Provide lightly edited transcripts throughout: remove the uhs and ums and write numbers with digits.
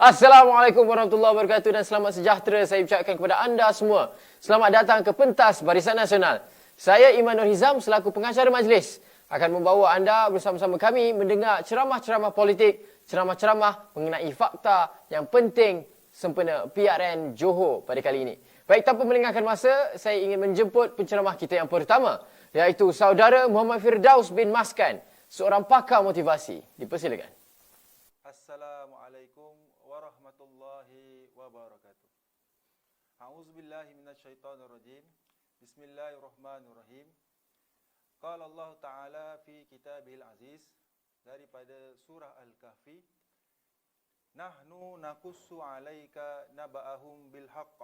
Assalamualaikum warahmatullahi wabarakatuh dan selamat sejahtera saya ucapkan kepada anda semua. Selamat datang ke Pentas Barisan Nasional. Saya Iman Nur Hizam selaku pengacara majlis akan membawa anda bersama-sama kami mendengar ceramah-ceramah politik, ceramah-ceramah mengenai fakta yang penting sempena PRN Johor pada kali ini. Baik, tanpa melengahkan masa, saya ingin menjemput penceramah kita yang pertama, iaitu saudara Muhammad Firdaus bin Maskan, seorang pakar motivasi. Dipersilakan. Assalamualaikum warahmatullahi wabarakatuh. A'udzubillahi minasyaitonirrajim. Bismillahirrahmanirrahim. Qala Allah Ta'ala fi kitabihil aziz, daripada surah Al-Kahfi, nahnu naqussu 'alaika naba'ahum bil haqq.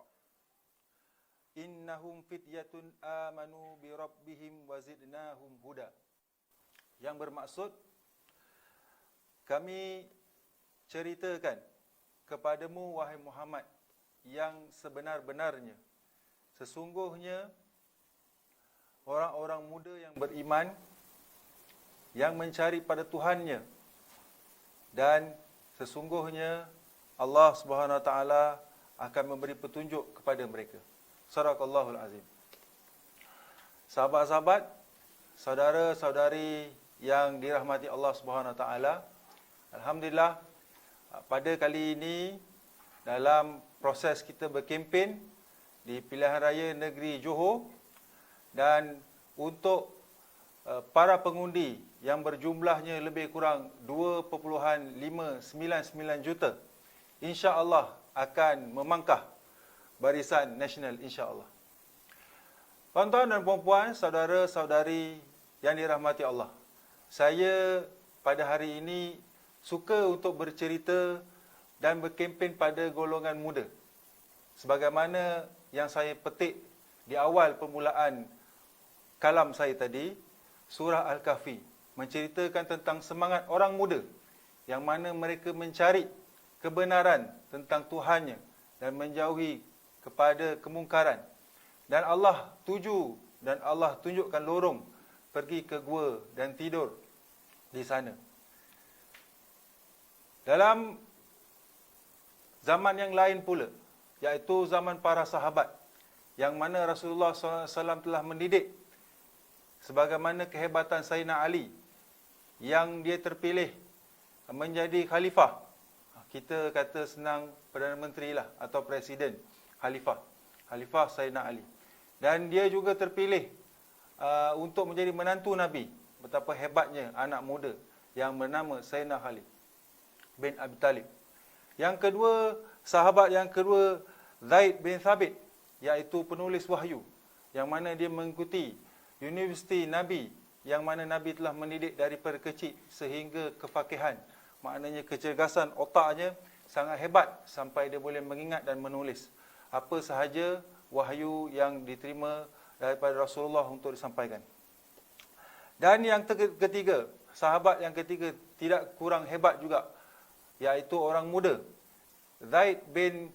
Innahum fityatun amanu bi rabbihim wa zidnahum huda. Yang bermaksud, kami ceritakan kepadamu wahai Muhammad yang sebenar-benarnya. Sesungguhnya orang-orang muda yang beriman, yang mencari pada Tuhannya, dan sesungguhnya Allah Subhanahu Wa Taala akan memberi petunjuk kepada mereka. Sadaqallahul azim. Sahabat-sahabat, saudara-saudari yang dirahmati Allah Subhanahu Wa Taala, alhamdulillah, pada kali ini dalam proses kita berkempen di pilihan raya negeri Johor, dan untuk para pengundi yang berjumlahnya lebih kurang 2.599 juta, insya-Allah akan memangkah Barisan Nasional, insya-Allah. Tuan-tuan dan puan-puan, saudara-saudari yang dirahmati Allah, saya pada hari ini suka untuk bercerita dan berkempen pada golongan muda. Sebagaimana yang saya petik di awal permulaan kalam saya tadi, surah Al-Kahfi menceritakan tentang semangat orang muda yang mana mereka mencari kebenaran tentang Tuhannya dan menjauhi kepada kemungkaran. Dan Allah tuju dan Allah tunjukkan lorong pergi ke gua dan tidur di sana. Dalam zaman yang lain pula, iaitu zaman para sahabat, yang mana Rasulullah SAW telah mendidik sebagaimana kehebatan Sayyidina Ali, yang dia terpilih menjadi khalifah. Kita kata senang Perdana Menteri lah, atau Presiden, Khalifah Sayyidina Ali. Dan dia juga terpilih untuk menjadi menantu Nabi. Betapa hebatnya anak muda yang bernama Sayyidina Khalid bin Abi Talib. Yang kedua, sahabat yang kedua, Zaid bin Thabit, iaitu penulis wahyu, yang mana dia mengikuti Universiti Nabi, yang mana Nabi telah mendidik daripada kecil sehingga kefakihan. Maknanya kecergasan otaknya sangat hebat sampai dia boleh mengingat dan menulis apa sahaja wahyu yang diterima daripada Rasulullah untuk disampaikan. Dan yang ketiga, sahabat yang ketiga tidak kurang hebat juga, iaitu orang muda, Zaid bin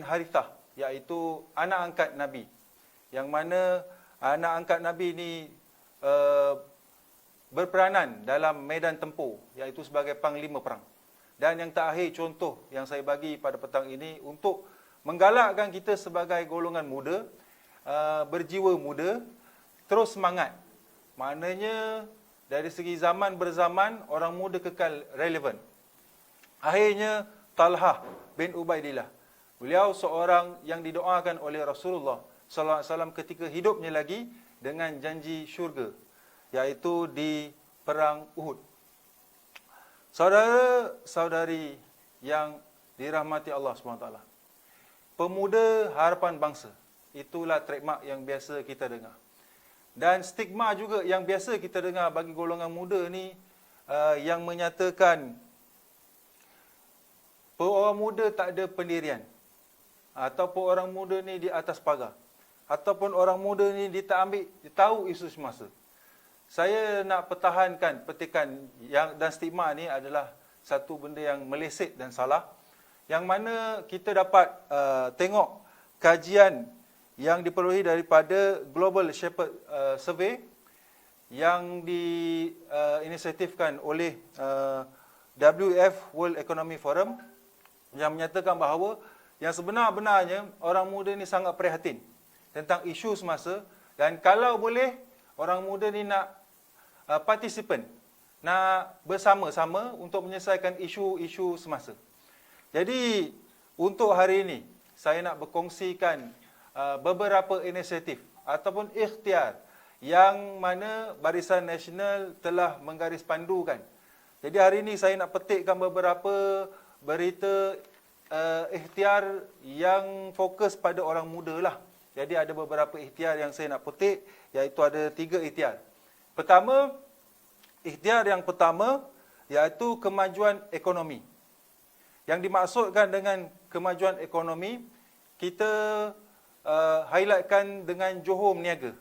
Harithah, iaitu anak angkat Nabi, yang mana anak angkat Nabi ini berperanan dalam medan tempur, iaitu sebagai panglima perang. Dan yang terakhir, contoh yang saya bagi pada petang ini untuk menggalakkan kita sebagai golongan muda, berjiwa muda, terus semangat. Maknanya dari segi zaman berzaman, orang muda kekal relevan. Akhirnya, Talhah bin Ubaidillah, beliau seorang yang didoakan oleh Rasulullah SAW ketika hidupnya lagi dengan janji syurga, iaitu di perang Uhud. Saudara-saudari yang dirahmati Allah SWT, pemuda harapan bangsa, itulah trademark yang biasa kita dengar. Dan stigma juga yang biasa kita dengar bagi golongan muda ni, yang menyatakan orang muda tak ada pendirian, ataupun orang muda ni di atas pagar, ataupun orang muda ni dia tak ambil, dia tahu isu semasa. Saya nak pertahankan petikan yang dan stigma ni adalah satu benda yang meleset dan salah, yang mana kita dapat tengok kajian yang diperolehi daripada Global Shepherd Survey yang diinisiatifkan oleh WEF, World Economic Forum, yang menyatakan bahawa yang sebenar-benarnya orang muda ni sangat prihatin tentang isu semasa, dan kalau boleh orang muda ni nak partisipan, nak bersama-sama untuk menyelesaikan isu-isu semasa. Jadi untuk hari ini saya nak berkongsikan beberapa inisiatif ataupun ikhtiar yang mana Barisan Nasional telah menggaris pandukan. Jadi hari ini saya nak petikkan beberapa berita ikhtiar yang fokus pada orang muda lah. Jadi ada beberapa ikhtiar yang saya nak petik, iaitu ada 3 ikhtiar. Pertama, ikhtiar yang pertama iaitu kemajuan ekonomi. Yang dimaksudkan dengan kemajuan ekonomi, kita highlightkan dengan Johor Meniaga.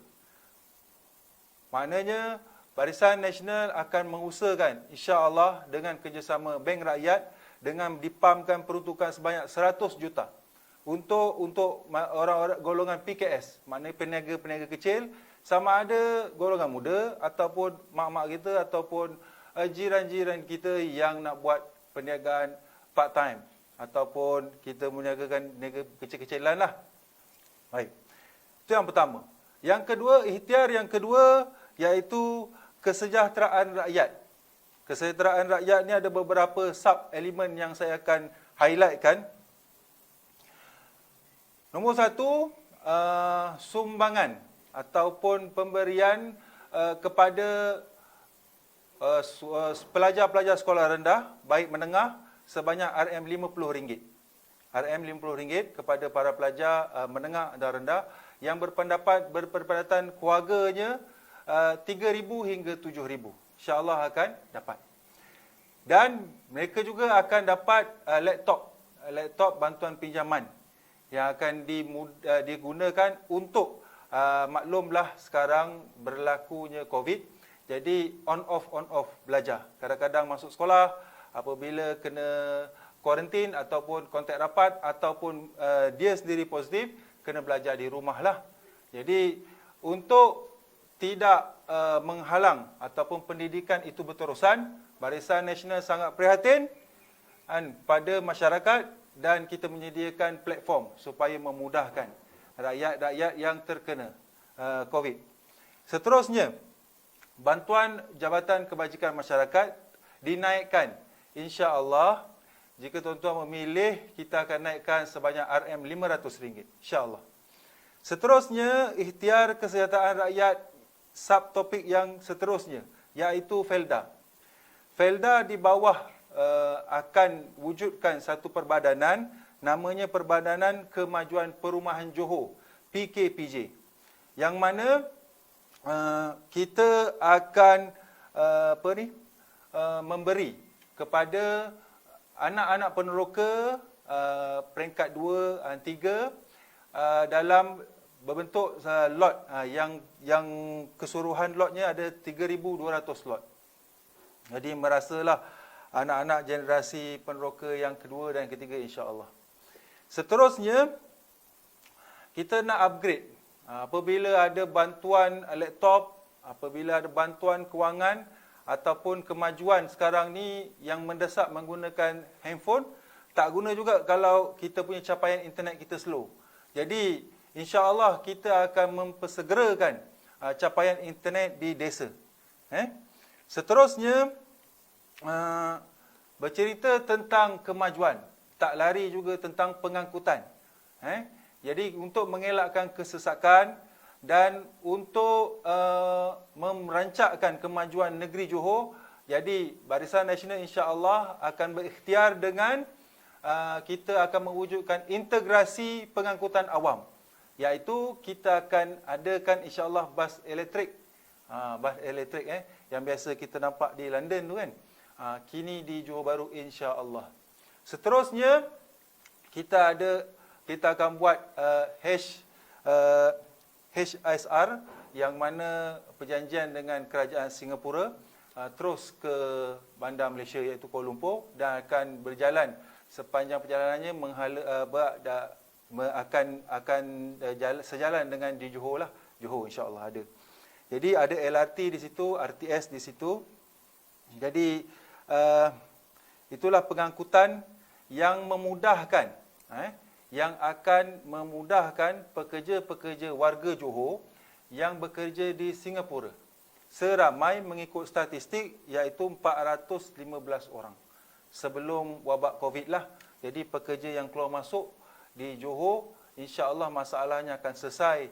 Maknanya Barisan Nasional akan mengusahakan insya-Allah dengan kerjasama Bank Rakyat dengan dipamkan peruntukan sebanyak 100 juta untuk orang-orang golongan PKS, maknanya peniaga-peniaga kecil, sama ada golongan muda ataupun mak-mak kita ataupun jiran-jiran kita yang nak buat perniagaan part time ataupun kita meniagakan niaga kecil-kecilan lah. Baik. Itu yang pertama. Yang kedua, ikhtiar yang kedua iaitu kesejahteraan rakyat. Kesejahteraan rakyat ni ada beberapa sub elemen yang saya akan highlightkan. Nombor 1, sumbangan ataupun pemberian kepada pelajar-pelajar sekolah rendah baik menengah sebanyak RM50. RM50 kepada para pelajar menengah dan rendah yang berpendapatan keluarganya 3,000 hingga 7,000. InsyaAllah akan dapat. Dan mereka juga akan dapat laptop bantuan pinjaman yang akan digunakan untuk maklumlah sekarang berlakunya COVID. Jadi on off belajar. Kadang-kadang masuk sekolah, apabila kena kuarantin ataupun kontak rapat ataupun dia sendiri positif, kena belajar di rumah lah. Jadi untuk tidak menghalang ataupun pendidikan itu berterusan, Barisan Nasional sangat prihatin pada masyarakat dan kita menyediakan platform supaya memudahkan rakyat-rakyat yang terkena COVID. Seterusnya, bantuan Jabatan Kebajikan Masyarakat dinaikkan. InsyaAllah, jika tuan-tuan memilih, kita akan naikkan sebanyak RM500. InsyaAllah. Seterusnya, ikhtiar kesejahteraan rakyat, subtopik yang seterusnya, iaitu Felda. Felda di bawah akan wujudkan satu perbadanan, namanya Perbadanan Kemajuan Perumahan Johor, PKPJ. Yang mana kita akan memberi kepada anak-anak peneroka peringkat 2 dan 3 dalam berbentuk lot yang keseluruhan lotnya ada 3,200 lot. Jadi merasalah anak-anak generasi peneroka yang kedua dan ketiga insya-Allah. Seterusnya kita nak upgrade. Apabila ada bantuan laptop, apabila ada bantuan kewangan ataupun kemajuan sekarang ni yang mendesak menggunakan handphone, tak guna juga kalau kita punya capaian internet kita slow. Jadi insya-Allah kita akan mempersegerakan capaian internet di desa. Seterusnya bercerita tentang kemajuan, tak lari juga tentang pengangkutan. Jadi untuk mengelakkan kesesakan dan untuk merancakkan kemajuan negeri Johor, jadi Barisan Nasional insya-Allah akan berikhtiar dengan kita akan mewujudkan integrasi pengangkutan awam, iaitu kita akan adakan insya-Allah bas elektrik. Bas elektrik yang biasa kita nampak di London tu kan. Kini di Johor Bahru insya-Allah. Seterusnya kita akan buat HISR yang mana perjanjian dengan kerajaan Singapura terus ke bandar Malaysia iaitu Kuala Lumpur dan akan berjalan sepanjang perjalanannya akan sejalan dengan di Johor lah. Johor insya-Allah ada. Jadi ada LRT di situ, RTS di situ. Jadi itulah pengangkutan yang memudahkan yang akan memudahkan pekerja-pekerja warga Johor yang bekerja di Singapura. Seramai mengikut statistik iaitu 415 orang. Sebelum wabak Covid lah. Jadi pekerja yang keluar masuk di Johor, insya-Allah masalahnya akan selesai.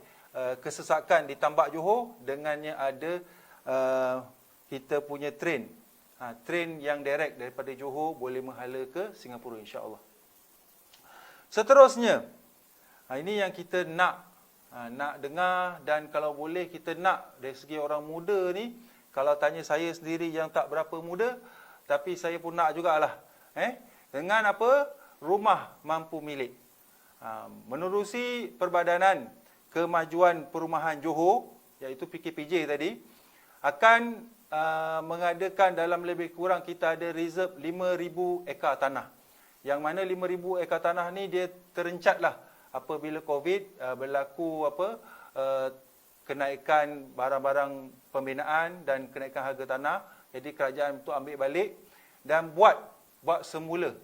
Kesesakan di Tambak Johor dengannya ada kita punya train. Train yang direct daripada Johor boleh menghala ke Singapura, insya-Allah. Seterusnya, ini yang kita nak dengar, dan kalau boleh kita nak dari segi orang muda ni. Kalau tanya saya sendiri yang tak berapa muda, tapi saya pun nak jugalah. Dengan apa? Rumah mampu milik. Menerusi Perbadanan Kemajuan Perumahan Johor, iaitu PKPJ tadi, akan mengadakan dalam lebih kurang kita ada reserve 5,000 ekar tanah. Yang mana 5,000 ekar tanah ni dia terencatlah apabila Covid berlaku kenaikan barang-barang pembinaan dan kenaikan harga tanah. Jadi kerajaan untuk ambil balik dan buat semula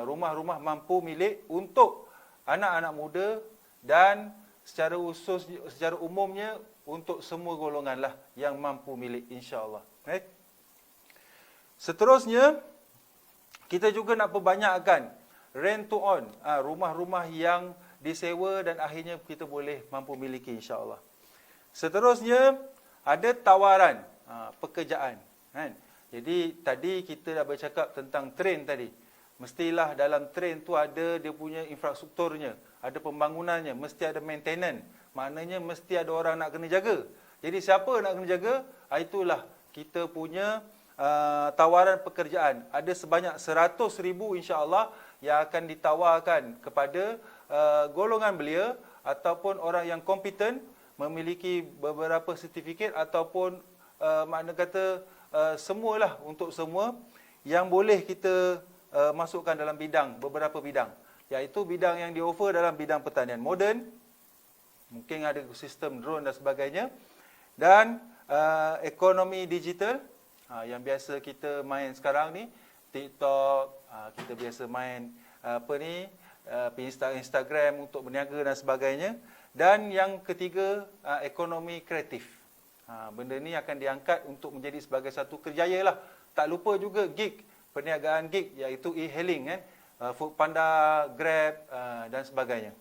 rumah-rumah mampu milik untuk anak-anak muda dan secara umumnya untuk semua golongan lah yang mampu milik, insya-Allah. Seterusnya, kita juga nak perbanyakkan rent to own, rumah-rumah yang disewa dan akhirnya kita boleh mampu miliki, insya-Allah. Seterusnya, ada tawaran pekerjaan. Jadi tadi kita dah bercakap tentang train tadi. Mestilah dalam train tu ada dia punya infrastrukturnya, ada pembangunannya, mesti ada maintenance. Maknanya mesti ada orang nak kena jaga. Jadi siapa nak kena jaga? Itulah kita punya tawaran pekerjaan. Ada sebanyak 100,000 insya-Allah yang akan ditawarkan kepada golongan belia ataupun orang yang kompeten, memiliki beberapa sertifikat ataupun makna kata semualah, untuk semua yang boleh kita masukkan dalam beberapa bidang, iaitu bidang yang di-offer dalam bidang pertanian moden, mungkin ada sistem drone dan sebagainya, dan ekonomi digital yang biasa kita main sekarang ni, TikTok, kita biasa main Instagram untuk berniaga dan sebagainya. Dan yang ketiga, ekonomi kreatif. Benda ni akan diangkat untuk menjadi sebagai satu kerjaya lah. Tak lupa juga gig, perniagaan gig, iaitu e-hailing, Foodpanda, Grab dan sebagainya.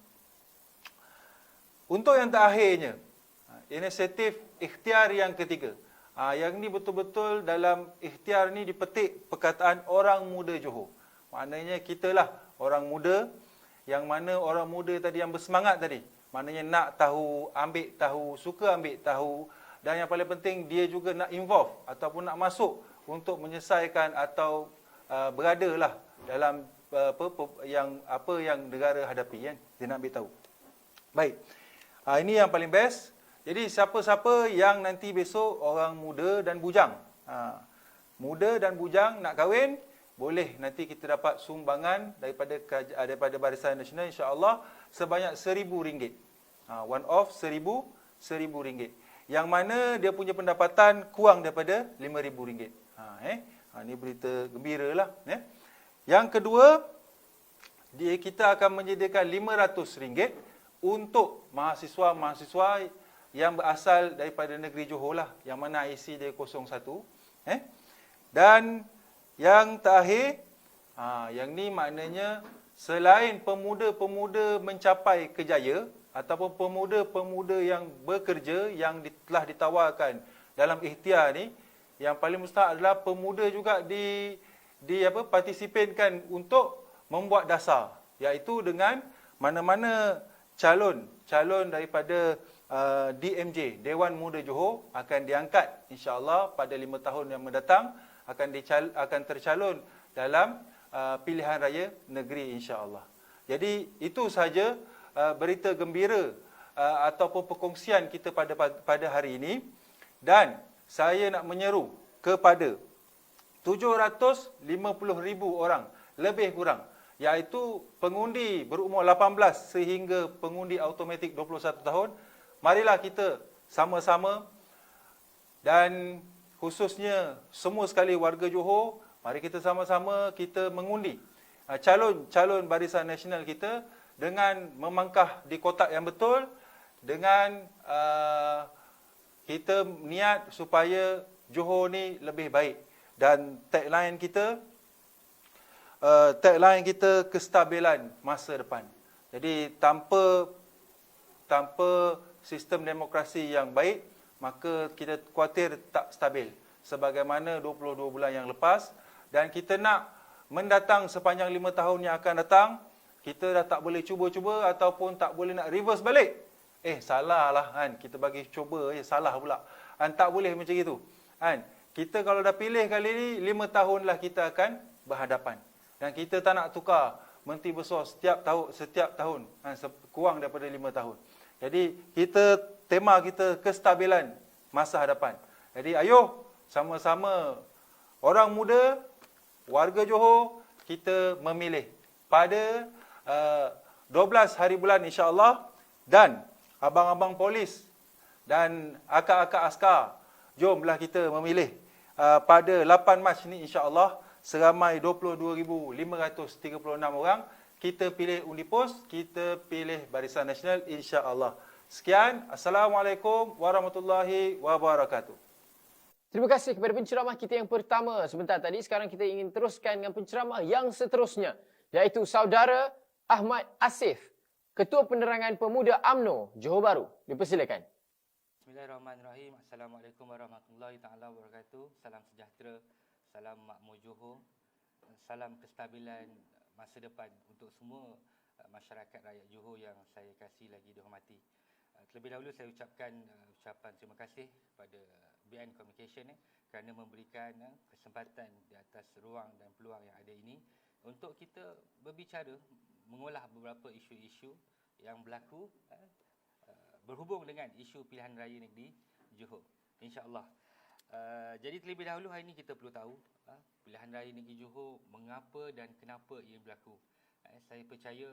Untuk yang terakhirnya, inisiatif ikhtiar yang ketiga. Yang ni betul-betul dalam ikhtiar ni dipetik perkataan orang muda Johor. Maknanya kita lah orang muda, yang mana orang muda tadi yang bersemangat tadi. Maknanya nak tahu, ambil tahu, suka ambil tahu. Dan yang paling penting dia juga nak involve ataupun nak masuk untuk menyelesaikan atau berada lah dalam apa yang negara hadapi, kan? Dia nak ambil tahu. Baik. Ini yang paling best. Jadi siapa-siapa yang nanti besok orang muda dan bujang, muda dan bujang nak kahwin, boleh nanti kita dapat sumbangan daripada Barisan Nasional, insya-Allah sebanyak RM1,000. One off RM1,000. Yang mana dia punya pendapatan kurang daripada RM5,000. Ini berita gembira lah. Yang kedua, kita akan menyediakan RM500 untuk mahasiswa-mahasiswa yang berasal daripada negeri Johor lah, yang mana IC dia 01. Dan yang terakhir, yang ni maknanya selain pemuda-pemuda mencapai kejaya ataupun pemuda-pemuda yang bekerja yang telah ditawarkan dalam ikhtiar ni, yang paling mustahak adalah pemuda juga partisipatkan untuk membuat dasar, iaitu dengan mana-mana calon daripada DMJ, Dewan Muda Johor, akan diangkat insya-Allah pada 5 tahun yang mendatang, akan tercalon dalam pilihan raya negeri, insya-Allah. Jadi itu sahaja berita gembira ataupun perkongsian kita pada hari ini. Dan saya nak menyeru kepada 750,000 orang lebih kurang, iaitu pengundi berumur 18 sehingga pengundi automatik 21 tahun. Marilah kita sama-sama, dan khususnya semua sekali warga Johor, mari kita sama-sama kita mengundi calon Barisan Nasional kita dengan memangkah di kotak yang betul, dengan kita niat supaya Johor ni lebih baik. Dan tagline kita kestabilan masa depan. Jadi tanpa sistem demokrasi yang baik, maka kita khawatir tak stabil. Sebagaimana 22 bulan yang lepas, dan kita nak mendatang sepanjang 5 tahun yang akan datang, kita dah tak boleh cuba-cuba ataupun tak boleh nak reverse balik. Salah lah kan, kita bagi cuba salah pula. Tak boleh macam itu. Kita kalau dah pilih kali ni, 5 tahunlah kita akan berhadapan. Dan kita tak nak tukar Menteri Besar setiap tahun, kurang daripada 5 tahun. Jadi tema kita kestabilan masa hadapan. Jadi ayo sama-sama orang muda, warga Johor, kita memilih pada 12 hari bulan insya-Allah, dan abang-abang polis dan akak-akak askar, jomlah kita memilih pada 8 Mac ni insya-Allah, seramai 22,536 orang. Kita pilih undi pos, kita pilih Barisan Nasional insya-Allah. Sekian, Assalamualaikum warahmatullahi wabarakatuh. Terima kasih kepada penceramah kita yang pertama sebentar tadi. Sekarang kita ingin teruskan dengan penceramah yang seterusnya, iaitu Saudara Ahmad Asif, Ketua Penerangan Pemuda UMNO Johor Bahru. Dipersilakan. Bismillahirrahmanirrahim. Assalamualaikum warahmatullahi taala wabarakatuh. Salam sejahtera, salam makmur Johor, salam kestabilan masa depan untuk semua masyarakat rakyat Johor yang saya kasih lagi dihormati. Terlebih dahulu saya ucapkan ucapan terima kasih kepada BN Communication kerana memberikan kesempatan di atas ruang dan peluang yang ada ini untuk kita berbicara, mengolah beberapa isu-isu yang berlaku berhubung dengan isu pilihan raya negeri Johor, insya-Allah. Jadi terlebih dahulu hari ini kita perlu tahu pilihan raya negeri Johor, mengapa dan kenapa ia berlaku. Saya percaya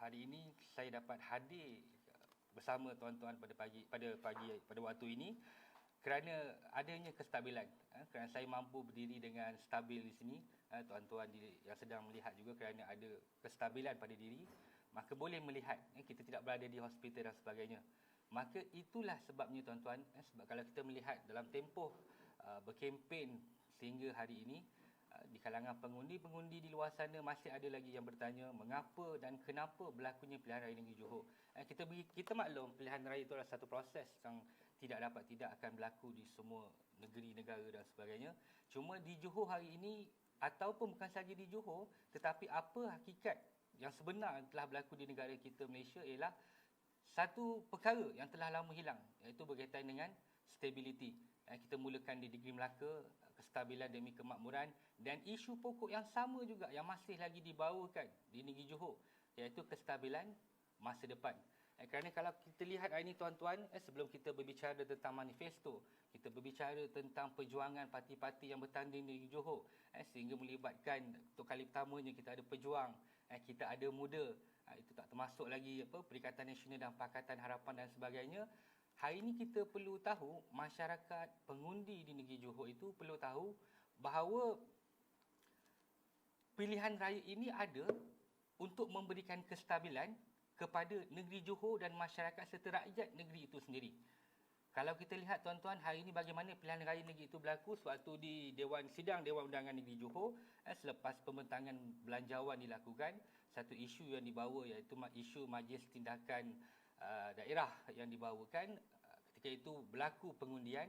hari ini saya dapat hadir bersama tuan-tuan pada waktu ini kerana adanya kestabilan. Kerana saya mampu berdiri dengan stabil di sini, tuan-tuan yang sedang melihat juga kerana ada kestabilan pada diri, maka boleh melihat kita tidak berada di hospital dan sebagainya. Maka itulah sebabnya tuan-tuan, sebab kalau kita melihat dalam tempoh berkempen sehingga hari ini, di kalangan pengundi di luar sana masih ada lagi yang bertanya mengapa dan kenapa berlakunya pilihan raya negeri Johor. Kita maklum pilihan raya itu adalah satu proses yang tidak akan berlaku di semua negeri, negara dan sebagainya. Cuma di Johor hari ini, ataupun bukan sahaja di Johor, tetapi apa hakikat yang sebenar yang telah berlaku di negara kita Malaysia ialah satu perkara yang telah lama hilang, iaitu berkaitan dengan stability. Kita mulakan di Negeri Melaka, kestabilan demi kemakmuran, dan isu pokok yang sama juga yang masih lagi dibawakan di negeri Johor, iaitu kestabilan masa depan. Kerana kalau kita lihat hari ini tuan-tuan, sebelum kita berbicara tentang manifesto, kita berbicara tentang perjuangan parti-parti yang bertanding di negeri Johor, sehingga melibatkan untuk kali pertamanya kita ada pejuang, kita ada muda, itu tak termasuk lagi Perikatan Nasional dan Pakatan Harapan dan sebagainya. Hari ini kita perlu tahu, masyarakat pengundi di negeri Johor itu perlu tahu bahawa pilihan raya ini ada untuk memberikan kestabilan kepada negeri Johor dan masyarakat serta rakyat negeri itu sendiri. Kalau kita lihat tuan-tuan, hari ini bagaimana pilihan raya negeri itu berlaku sewaktu di Sidang Dewan Undangan Negeri Johor, selepas pembentangan belanjawan dilakukan, satu isu yang dibawa iaitu isu Majlis Tindakan Daerah yang dibawakan. Ketika itu berlaku pengundian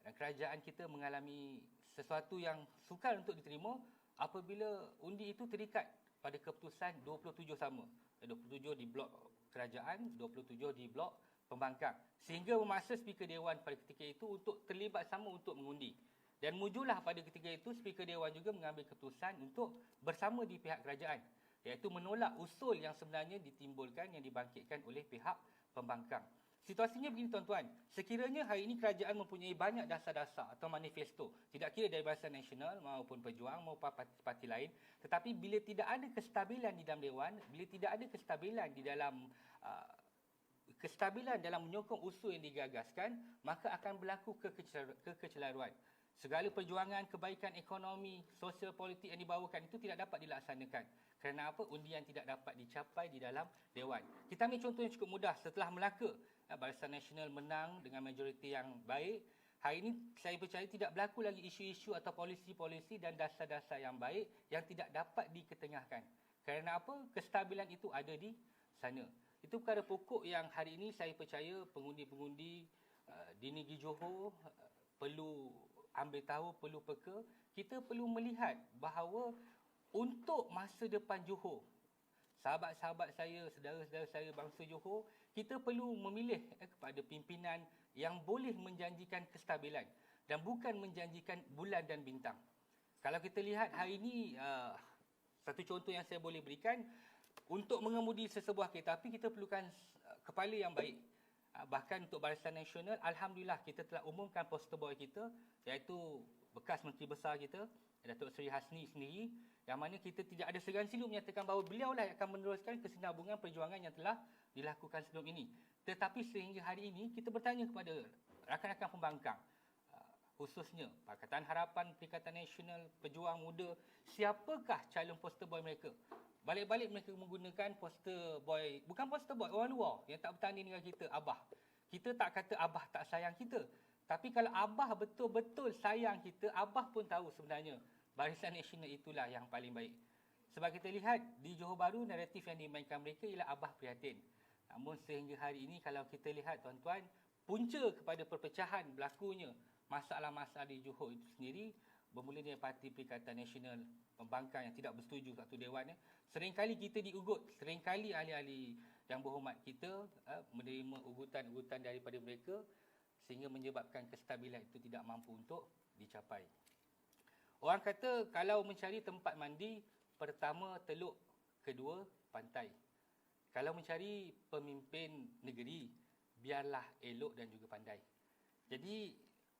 dan kerajaan kita mengalami sesuatu yang sukar untuk diterima apabila undi itu terikat pada keputusan 27 sama. 27 di blok kerajaan, 27 di blok pembangkang. Sehingga memaksa Speaker Dewan pada ketika itu untuk terlibat sama untuk mengundi. Dan muncullah pada ketika itu Speaker Dewan juga mengambil keputusan untuk bersama di pihak kerajaan, iaitu menolak usul yang sebenarnya ditimbulkan, yang dibangkitkan oleh pihak pembangkang. Situasinya begini tuan-tuan, sekiranya hari ini kerajaan mempunyai banyak dasar-dasar atau manifesto, tidak kira dari Barisan Nasional maupun Pejuang maupun parti-parti lain, tetapi bila tidak ada kestabilan di dalam Dewan, bila tidak ada kestabilan dalam menyokong usul yang digagaskan, maka akan berlaku kekecelaruan. segala perjuangan kebaikan ekonomi, sosial politik yang dibawakan itu tidak dapat dilaksanakan. Kerana apa? Undian tidak dapat dicapai di dalam Dewan. Kita ambil contoh yang cukup mudah. Setelah Melaka, Barisan Nasional menang dengan majoriti yang baik. Hari ini saya percaya tidak berlaku lagi isu-isu atau polisi-polisi dan dasar-dasar yang baik yang tidak dapat diketengahkan. Kerana apa? Kestabilan itu ada di sana. Itu perkara pokok yang hari ini saya percaya pengundi-pengundi di negeri Johor perlu ambil tahu, perlu peka. Kita perlu melihat bahawa untuk masa depan Johor, sahabat-sahabat saya, saudara-saudara saya bangsa Johor, kita perlu memilih kepada pimpinan yang boleh menjanjikan kestabilan dan bukan menjanjikan bulan dan bintang. Kalau kita lihat hari ini, satu contoh yang saya boleh berikan, untuk mengemudi sesebuah kereta api, kita perlukan kepala yang baik. Bahkan untuk Barisan Nasional, Alhamdulillah kita telah umumkan poster boy kita, iaitu bekas Menteri Besar kita, Datuk Seri Hasni sendiri, yang mana kita tidak ada segan silu menyatakan bahawa beliau lah yang akan meneruskan kesinambungan perjuangan yang telah dilakukan sebelum ini. Tetapi sehingga hari ini, kita bertanya kepada rakan-rakan pembangkang, khususnya Pakatan Harapan, Perikatan Nasional, Pejuang Muda, siapakah calon poster boy mereka? Balik-balik mereka menggunakan poster boy, bukan poster boy, orang luar yang tak bertanding dengan kita, Abah. Kita tak kata Abah tak sayang kita. Tapi kalau Abah betul-betul sayang kita, Abah pun tahu sebenarnya Barisan Nasional itulah yang paling baik. Sebab kita lihat di Johor Bahru, naratif yang dimainkan mereka ialah Abah prihatin. Namun sehingga hari ini kalau kita lihat tuan-tuan, punca kepada perpecahan berlakunya masalah-masalah di Johor itu sendiri bermula dari Parti Perikatan Nasional Pembangkang yang tidak bersetuju satu dewan. Seringkali kita diugut, seringkali ahli-ahli yang berhormat kita menerima ugutan-ugutan daripada mereka sehingga menyebabkan kestabilan itu tidak mampu untuk dicapai. Orang kata kalau mencari tempat mandi, pertama teluk, kedua pantai. Kalau mencari pemimpin negeri, biarlah elok dan juga pandai. Jadi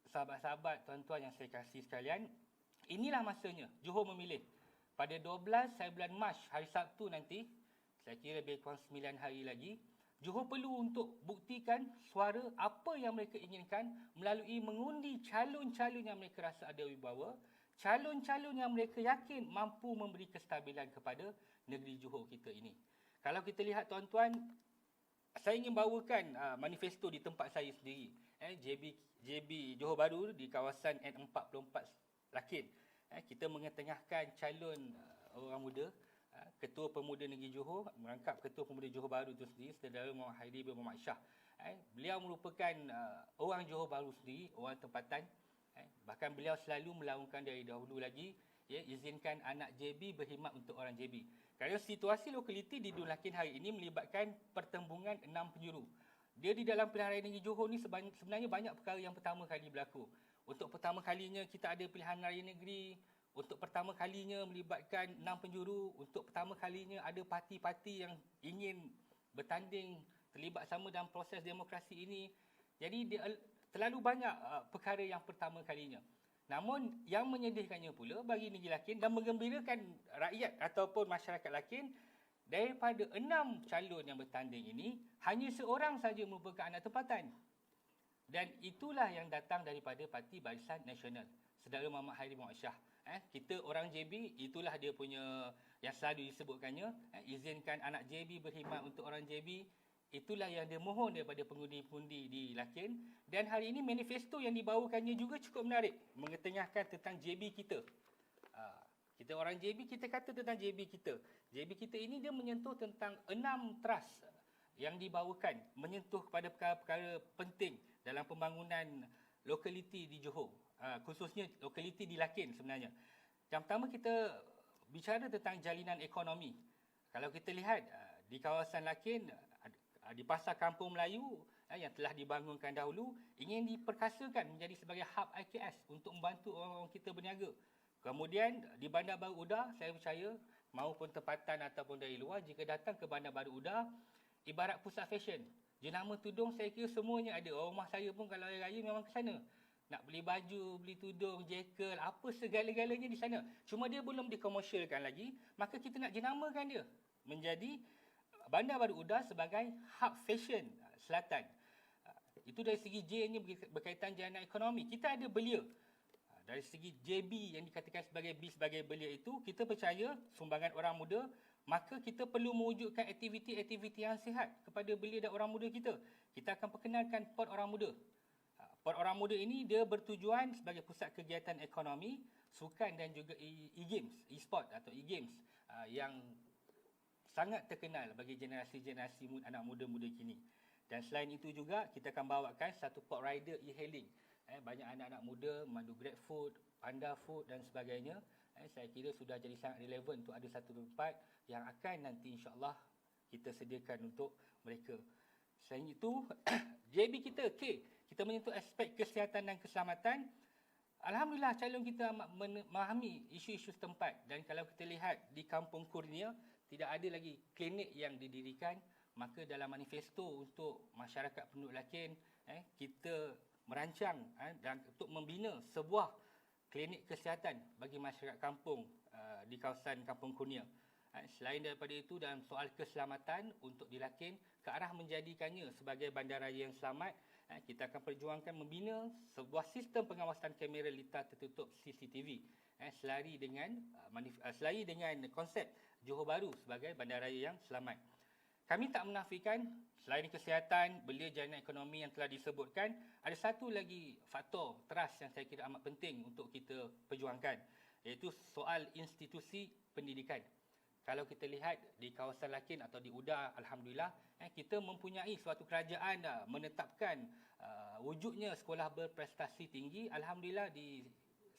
sahabat-sahabat, tuan-tuan yang saya kasih sekalian, inilah masanya Johor memilih. Pada 12 bulan Mac, hari Sabtu nanti, saya kira lebih kurang 9 hari lagi, Johor perlu untuk buktikan suara apa yang mereka inginkan melalui mengundi calon-calon yang mereka rasa ada wibawa, calon-calon yang mereka yakin mampu memberi kestabilan kepada negeri Johor kita ini. Kalau kita lihat tuan-tuan, saya ingin bawakan manifesto di tempat saya sendiri. JB Johor Bahru di kawasan N44 Lakin. Kita mengetengahkan calon orang muda, Ketua Pemuda Negeri Johor, merangkap Ketua Pemuda Johor Bahru itu sendiri, Saudara Muhammad Hairi bin Muhammad Shah. Beliau merupakan orang Johor Bahru sendiri, orang tempatan. Bahkan beliau selalu melaungkan dari dahulu lagi, izinkan anak JB berkhidmat untuk orang JB. Kerana situasi lokaliti di Dun Lakin hari ini melibatkan pertembungan 6 penjuru. Dia di dalam pilihan raya negeri Johor ni sebenarnya banyak perkara yang pertama kali berlaku. Untuk pertama kalinya kita ada pilihan raya negeri. Untuk pertama kalinya melibatkan 6 penjuru. Untuk pertama kalinya ada parti-parti yang ingin bertanding, terlibat sama dalam proses demokrasi ini. Jadi dia terlalu banyak perkara yang pertama kalinya. Namun yang menyedihkannya pula bagi negeri Lakin dan menggembirakan rakyat ataupun masyarakat Lakin, daripada 6 calon yang bertanding ini, hanya seorang saja merupakan anak tempatan. Dan itulah yang datang daripada Parti Barisan Nasional, Saudara Muhammad Hairi bin Muhammad Shah. Kita orang JB, itulah dia punya yang selalu disebutkannya, izinkan anak JB berkhidmat untuk orang JB. Itulah yang dia mohon daripada pengundi-pengundi di Lakin. Dan hari ini manifesto yang dibawakannya juga cukup menarik, mengetengahkan tentang JB kita. Kita orang JB, kita kata tentang JB kita. JB kita ini dia menyentuh tentang 6 trust yang dibawakan, menyentuh kepada perkara-perkara penting dalam pembangunan lokaliti di Johor, khususnya lokaliti di Lakin sebenarnya. Yang pertama kita bicara tentang jalinan ekonomi. Kalau kita lihat di kawasan Lakin, di Pasar Kampung Melayu yang telah dibangunkan dahulu, ingin diperkasakan menjadi sebagai hub IKS untuk membantu orang-orang kita berniaga. Kemudian di Bandar Baru Uda, saya percaya maupun tempatan ataupun dari luar, jika datang ke Bandar Baru Uda, ibarat pusat fashion. Jenama tudung saya kira semuanya ada. Orang rumah saya pun kalau hari raya memang ke sana. Nak beli baju, beli tudung, jekel, apa segala-galanya di sana. Cuma dia belum dikomersialkan lagi, maka kita nak jenamakan dia menjadi Bandar Baru Uda sebagai hub fashion selatan. Itu dari segi J-nya berkaitan jalinan ekonomi. Kita ada belia. Dari segi JB yang dikatakan sebagai B sebagai belia itu, kita percaya sumbangan orang muda, maka kita perlu mewujudkan aktiviti-aktiviti yang sihat kepada belia dan orang muda kita. Kita akan perkenalkan Port Orang Muda. Port Orang Muda ini dia bertujuan sebagai pusat kegiatan ekonomi, sukan dan juga e-games, e-sport atau e-games yang sangat terkenal bagi generasi-generasi anak muda-muda kini. Dan selain itu juga, kita akan bawakan satu Port Rider e-hailing. Banyak anak-anak muda memandu GrabFood, PandaFood dan sebagainya. Saya kira sudah jadi sangat relevan untuk ada satu tempat yang akan nanti insya-Allah kita sediakan untuk mereka. Selain itu, JB kita, kita menyentuh aspek kesihatan dan keselamatan. Alhamdulillah calon kita memahami isu-isu setempat. Dan kalau kita lihat di Kampung Kurnia, tidak ada lagi klinik yang didirikan. Maka dalam manifesto untuk masyarakat penduduk Lakin, kita merancang dan untuk membina sebuah klinik kesihatan bagi masyarakat kampung di kawasan Kampung Kurnia. Selain daripada itu, dalam soal keselamatan untuk di Lakin, ke arah menjadikannya sebagai bandaraya yang selamat, kita akan perjuangkan membina sebuah sistem pengawasan kamera litar tertutup CCTV selari dengan konsep Johor Bahru sebagai bandaraya yang selamat. Kami tak menafikan selain kesihatan, belia jalanan ekonomi yang telah disebutkan, ada satu lagi faktor trust yang saya kira amat penting untuk kita perjuangkan, iaitu soal institusi pendidikan. Kalau kita lihat di kawasan Lakin atau di UDA, alhamdulillah, kita mempunyai suatu kerajaan menetapkan wujudnya sekolah berprestasi tinggi. Alhamdulillah di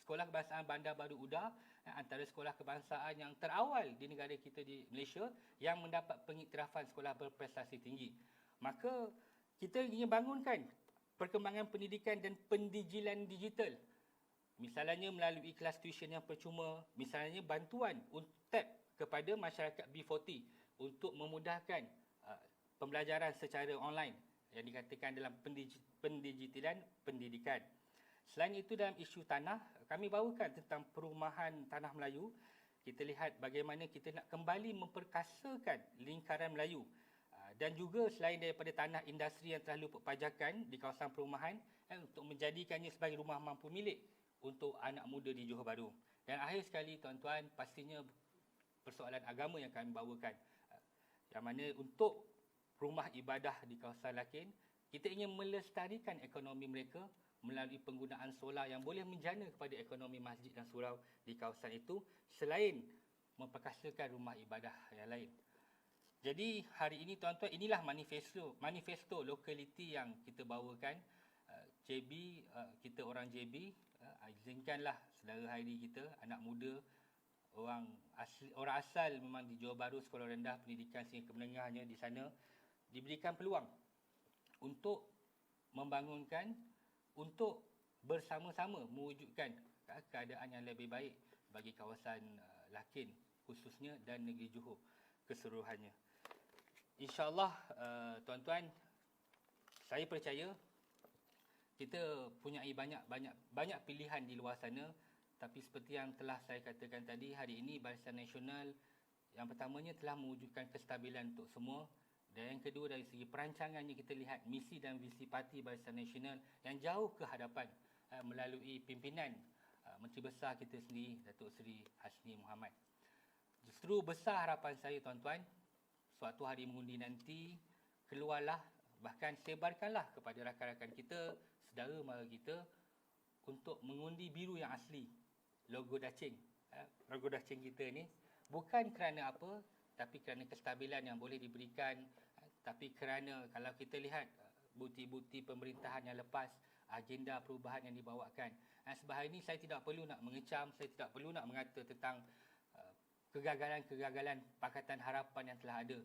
Sekolah Kebangsaan Bandar Baru UDA, antara sekolah kebangsaan yang terawal di negara kita di Malaysia yang mendapat pengiktirafan sekolah berprestasi tinggi. Maka kita ingin bangunkan perkembangan pendidikan dan pendijilan digital. Misalnya melalui kelas tuition yang percuma, misalnya bantuan UNTAP kepada masyarakat B40 untuk memudahkan pembelajaran secara online yang dikatakan dalam pendigitalan pendidikan. Selain itu, dalam isu tanah, kami bawakan tentang perumahan tanah Melayu. Kita lihat bagaimana kita nak kembali memperkasakan lingkaran Melayu. Dan juga selain daripada tanah industri yang telah luput pajakan di kawasan perumahan, untuk menjadikannya sebagai rumah mampu milik untuk anak muda di Johor Bahru. Dan akhir sekali, tuan-tuan, pastinya persoalan agama yang kami bawakan. Yang mana untuk rumah ibadah di kawasan Lakin, kita ingin melestarikan ekonomi mereka melalui penggunaan solar yang boleh menjana kepada ekonomi masjid dan surau di kawasan itu, selain memperkasakan rumah ibadah yang lain. Jadi hari ini, tuan-tuan, inilah manifesto lokaliti yang kita bawakan. JB, kita orang JB, izinkanlah saudara Hairi kita, anak muda, orang asal memang di Johor Bahru, sekolah rendah, pendidikan sehingga menengahnya di sana, diberikan peluang untuk membangunkan, untuk bersama-sama mewujudkan keadaan yang lebih baik bagi kawasan Lakin khususnya dan negeri Johor keseluruhannya. InsyaAllah, tuan-tuan, saya percaya kita punya banyak pilihan di luar sana, tapi seperti yang telah saya katakan tadi, hari ini Barisan Nasional yang pertamanya telah mewujudkan kestabilan untuk semua. Dan yang kedua, dari segi perancangannya, kita lihat misi dan visi parti Barisan Nasional yang jauh ke hadapan melalui pimpinan Menteri Besar kita sendiri, Datuk Seri Hasni Mohamad. Justru besar harapan saya, tuan-tuan, suatu hari mengundi nanti, keluarlah, bahkan sebarkanlah kepada rakan-rakan kita, saudara mara kita, untuk mengundi biru yang asli, logo Dacing. Logo Dacing kita ni, bukan kerana apa, tapi kerana kestabilan yang boleh diberikan, tapi kerana kalau kita lihat bukti-bukti pemerintahan yang lepas, agenda perubahan yang dibawakan. Sebab hari ini saya tidak perlu nak mengecam, saya tidak perlu nak mengata tentang kegagalan-kegagalan Pakatan Harapan yang telah ada.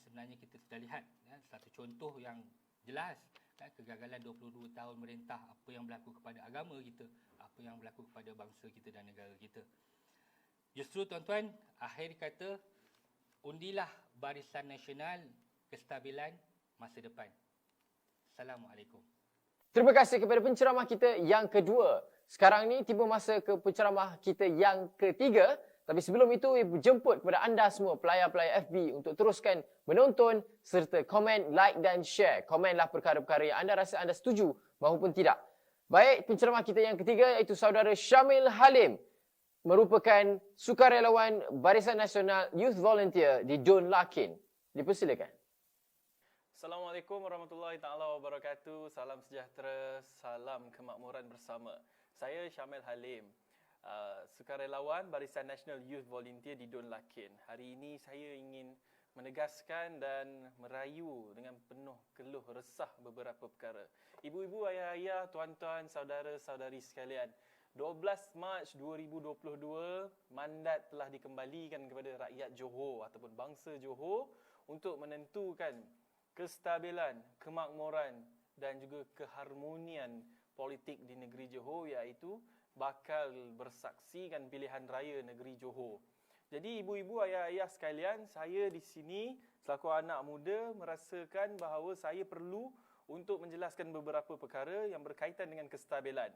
Sebenarnya kita sudah lihat satu contoh yang jelas, kegagalan 22 tahun merintah, apa yang berlaku kepada agama kita, apa yang berlaku kepada bangsa kita dan negara kita. Justru, tuan-tuan, akhir kata, undilah Barisan Nasional kestabilan masa depan. Assalamualaikum. Terima kasih kepada penceramah kita yang kedua. Sekarang ni tiba masa ke penceramah kita yang ketiga. Tapi sebelum itu, jemput kepada anda semua pelayar-pelayar FB untuk teruskan menonton serta komen, like dan share. Komenlah perkara-perkara yang anda rasa anda setuju maupun tidak. Baik, penceramah kita yang ketiga iaitu saudara Syamil Halim, merupakan sukarelawan Barisan Nasional Youth Volunteer di Dun Lakin. Dipersilakan. Assalamualaikum warahmatullahi taala wabarakatuh. Salam sejahtera, salam kemakmuran bersama. Saya Syamil Halim, sukarelawan Barisan Nasional Youth Volunteer di Dun Lakin. Hari ini saya ingin menegaskan dan merayu dengan penuh keluh resah beberapa perkara. Ibu-ibu, ayah-ayah, tuan-tuan, saudara-saudari sekalian, 12 Mac 2022, mandat telah dikembalikan kepada rakyat Johor ataupun bangsa Johor untuk menentukan kestabilan, kemakmuran dan juga keharmonian politik di negeri Johor, iaitu bakal bersaksikan pilihan raya negeri Johor. Jadi ibu-ibu, ayah-ayah sekalian, saya di sini selaku anak muda merasakan bahawa saya perlu untuk menjelaskan beberapa perkara yang berkaitan dengan kestabilan.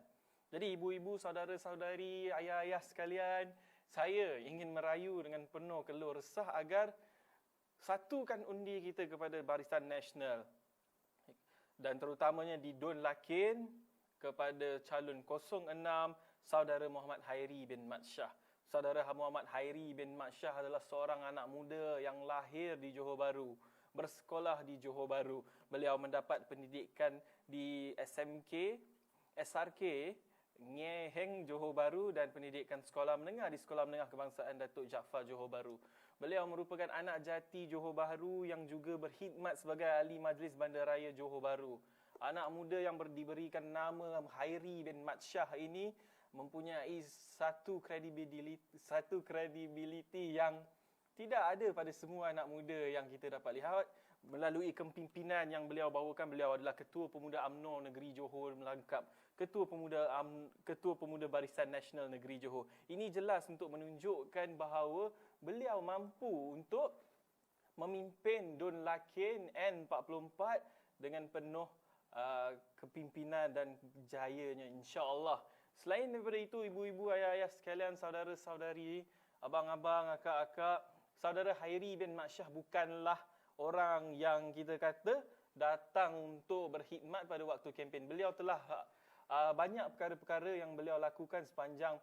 Jadi ibu-ibu, saudara-saudari, ayah-ayah sekalian, saya ingin merayu dengan penuh keluh resah agar satukan undi kita kepada Barisan Nasional dan terutamanya di Dun Lakin kepada calon 06 saudara Muhammad Hairi bin Mat Shah. Saudara Muhammad Hairi bin Mat Shah adalah seorang anak muda yang lahir di Johor Bahru, bersekolah di Johor Bahru. Beliau mendapat pendidikan di SRK Ngeheng Johor Bahru dan pendidikan sekolah menengah di Sekolah Menengah Kebangsaan Datuk Jaafar Johor Bahru. Beliau merupakan anak jati Johor Bahru yang juga berkhidmat sebagai ahli Majlis Bandaraya Johor Bahru. Anak muda yang diberikan nama Hairi bin Mat Shah ini mempunyai satu kredibiliti yang tidak ada pada semua anak muda yang kita dapat lihat. Melalui kepimpinan yang beliau bawakan, beliau adalah Ketua Pemuda UMNO Negeri Johor melangkap Ketua Pemuda Barisan Nasional Negeri Johor. Ini jelas untuk menunjukkan bahawa beliau mampu untuk memimpin Dun Lakin N44 dengan penuh kepimpinan dan jayanya, insya-Allah. Selain daripada itu, ibu-ibu, ayah-ayah sekalian, saudara-saudari, abang-abang, akak-akak, saudara Hairi bin Mat Shah bukanlah orang yang kita kata datang untuk berkhidmat pada waktu kempen. Beliau telah banyak perkara-perkara yang beliau lakukan sepanjang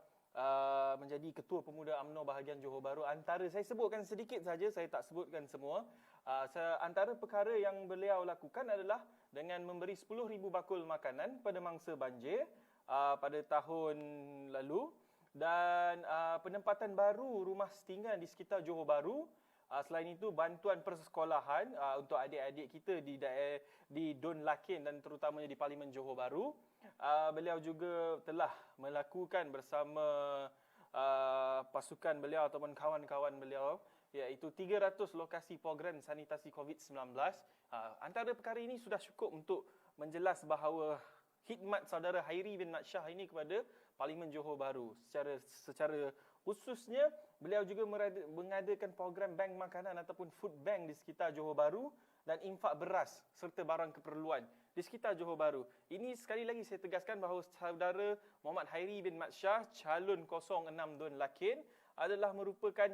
menjadi Ketua Pemuda UMNO bahagian Johor Bahru. Antara saya sebutkan sedikit saja, saya tak sebutkan semua. Antara perkara yang beliau lakukan adalah dengan memberi 10,000 bakul makanan pada mangsa banjir pada tahun lalu, dan penempatan baru rumah setinggan di sekitar Johor Bahru. Selain itu, bantuan persekolahan untuk adik-adik kita di Dun Lakin dan terutamanya di Parlimen Johor Bahru. Beliau juga telah melakukan bersama pasukan beliau ataupun kawan-kawan beliau, iaitu 300 lokasi program sanitasi COVID-19. Antara perkara ini sudah cukup untuk menjelas bahawa khidmat saudara Hairi bin Mat Shah ini kepada Parlimen Johor Bahru. Secara khususnya, beliau juga mengadakan program bank makanan ataupun food bank di sekitar Johor Bahru dan infak beras serta barang keperluan di sekitar Johor Bahru. Ini sekali lagi saya tegaskan bahawa saudara Muhammad Hairi bin Mat Shah, calon 06 Dun Lakin, adalah merupakan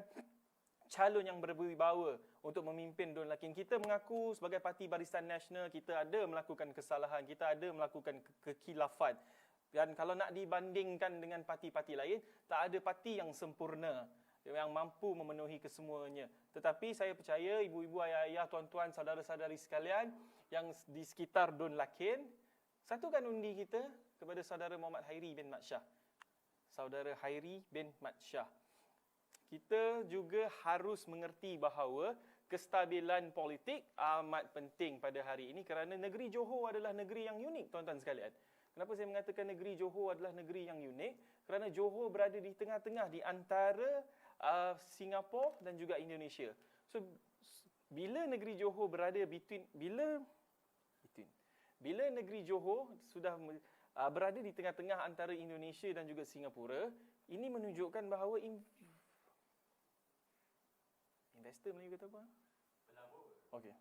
calon yang berwibawa untuk memimpin Dun Lakin. Kita mengaku sebagai Parti Barisan Nasional, kita ada melakukan kesalahan, kita ada melakukan kekhilafan. Dan kalau nak dibandingkan dengan parti-parti lain, tak ada parti yang sempurna, yang mampu memenuhi kesemuanya. Tetapi saya percaya ibu-ibu, ayah-ayah, tuan-tuan, saudara-saudari sekalian yang di sekitar Dun Lakin, satukan undi kita kepada saudara Muhammad Hairi bin Mat Shah. Saudara Hairi bin Mat Shah. Kita juga harus mengerti bahawa kestabilan politik amat penting pada hari ini kerana negeri Johor adalah negeri yang unik, tuan-tuan sekalian. Kenapa saya mengatakan negeri Johor adalah negeri yang unik? Kerana Johor berada di tengah-tengah di antara Singapura dan juga Indonesia. So, bila negeri Johor berada bila negeri Johor sudah berada di tengah-tengah antara Indonesia dan juga Singapura, ini menunjukkan bahawa investor Melayu kata apa? Okey.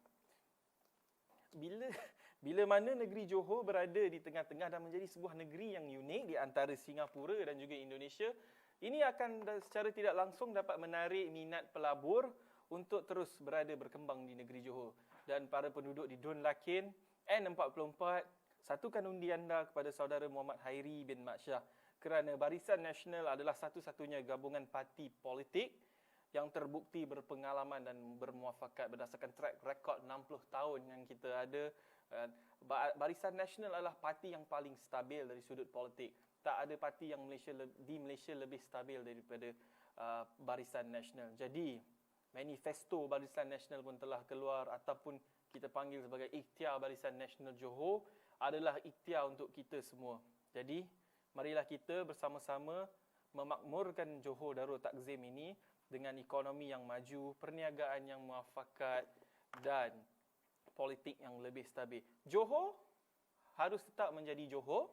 Bila mana negeri Johor berada di tengah-tengah dan menjadi sebuah negeri yang unik di antara Singapura dan juga Indonesia, ini akan secara tidak langsung dapat menarik minat pelabur untuk terus berada berkembang di negeri Johor. Dan para penduduk di Dun Lakin, N44 satukan undi anda kepada saudara Muhammad Hairi bin Mat Syah kerana Barisan Nasional adalah satu-satunya gabungan parti politik yang terbukti berpengalaman dan bermuafakat berdasarkan track record 60 tahun yang kita ada. Barisan Nasional adalah parti yang paling stabil dari sudut politik. Tak ada parti yang di Malaysia lebih stabil daripada Barisan Nasional. Jadi, manifesto Barisan Nasional pun telah keluar ataupun kita panggil sebagai Ikhtiar Barisan Nasional Johor adalah ikhtiar untuk kita semua. Jadi, marilah kita bersama-sama memakmurkan Johor Darul Takzim ini dengan ekonomi yang maju, perniagaan yang muafakat dan politik yang lebih stabil. Johor harus tetap menjadi Johor,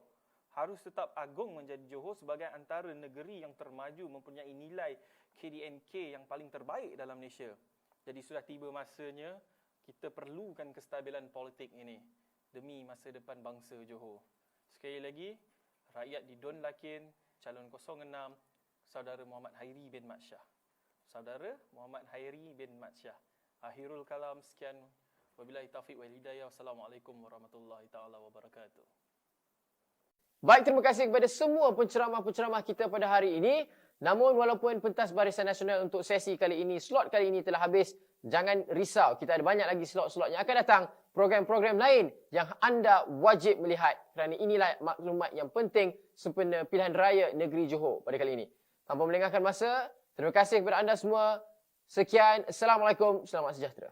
harus tetap agung menjadi Johor sebagai antara negeri yang termaju mempunyai nilai KDNK yang paling terbaik dalam Malaysia. Jadi sudah tiba masanya kita perlukan kestabilan politik ini demi masa depan bangsa Johor. Sekali lagi, rakyat di Don Lakin, calon 06, saudara Muhammad Hairi bin Mat Syah. Saudara Muhammad Hairi bin Mat Syah. Akhirul kalam, sekian. Wabillahi taufiq wal hidayah. Wassalamualaikum warahmatullahi taala wabarakatuh. Baik, terima kasih kepada semua penceramah-penceramah kita pada hari ini. Namun walaupun pentas Barisan Nasional untuk sesi kali ini, slot kali ini telah habis, jangan risau. Kita ada banyak lagi slot-slot yang akan datang. Program-program lain yang anda wajib melihat. Kerana inilah maklumat yang penting sempena pilihan raya negeri Johor pada kali ini. Tanpa melengahkan masa, terima kasih kepada anda semua. Sekian. Assalamualaikum. Selamat sejahtera.